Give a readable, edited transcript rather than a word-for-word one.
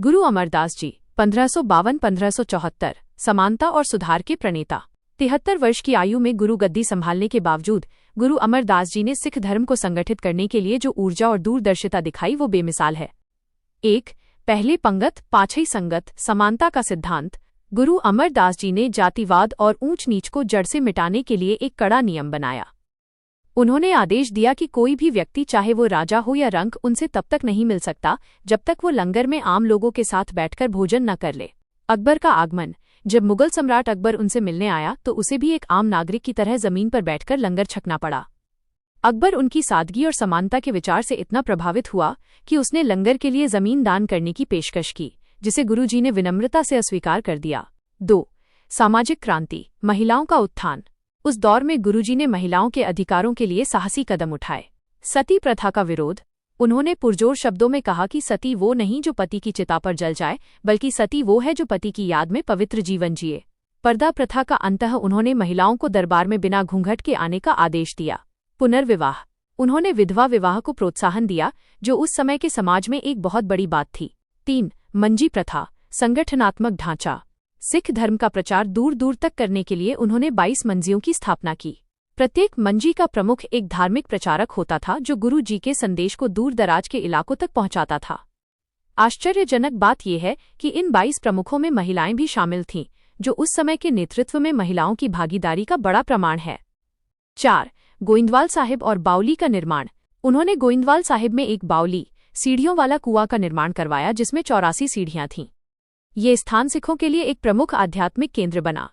गुरु अमरदास जी 1552-1574 समानता और सुधार के प्रणेता। 73 वर्ष की आयु में गुरु गद्दी संभालने के बावजूद गुरु अमरदास जी ने सिख धर्म को संगठित करने के लिए जो ऊर्जा और दूरदर्शिता दिखाई वो बेमिसाल है। 1. पहले पंगत पाछई संगत समानता का सिद्धांत। गुरु अमरदास जी ने जातिवाद और ऊंच नीच को जड़ से मिटाने के लिए एक कड़ा नियम बनाया। उन्होंने आदेश दिया कि कोई भी व्यक्ति चाहे वो राजा हो या रंक उनसे तब तक नहीं मिल सकता जब तक वो लंगर में आम लोगों के साथ बैठकर भोजन न कर ले। अकबर का आगमन। जब मुगल सम्राट अकबर उनसे मिलने आया तो उसे भी एक आम नागरिक की तरह जमीन पर बैठकर लंगर छकना पड़ा। अकबर उनकी सादगी और समानता के विचार से इतना प्रभावित हुआ कि उसने लंगर के लिए जमीन दान करने की पेशकश की, जिसे गुरुजी ने विनम्रता से अस्वीकार कर दिया। 2. सामाजिक क्रांति महिलाओं का उत्थान। उस दौर में गुरुजी ने महिलाओं के अधिकारों के लिए साहसी कदम उठाए। सती प्रथा का विरोध। उन्होंने पुरजोर शब्दों में कहा कि सती वो नहीं जो पति की चिता पर जल जाए, बल्कि सती वो है जो पति की याद में पवित्र जीवन जिए। पर्दा प्रथा का अंतः उन्होंने महिलाओं को दरबार में बिना घूंघट के आने का आदेश दिया। पुनर्विवाह। उन्होंने विधवा विवाह को प्रोत्साहन दिया, जो उस समय के समाज में एक बहुत बड़ी बात थी। 3. मंजी प्रथा संगठनात्मक ढांचा। सिख धर्म का प्रचार दूर दूर तक करने के लिए उन्होंने 22 मंजियों की स्थापना की। प्रत्येक मंजी का प्रमुख एक धार्मिक प्रचारक होता था जो गुरु जी के संदेश को दूर दराज के इलाकों तक पहुंचाता था। आश्चर्यजनक बात यह है कि इन 22 प्रमुखों में महिलाएं भी शामिल थीं, जो उस समय के नेतृत्व में महिलाओं की भागीदारी का बड़ा प्रमाण है। 4. गोइंदवाल साहिब और बावली का निर्माण। उन्होंने गोइंदवाल साहिब में एक बावली सीढ़ियों वाला कुआं का निर्माण करवाया, जिसमें 84 सीढ़ियां थीं। ये स्थान सिखों के लिए एक प्रमुख आध्यात्मिक केंद्र बना।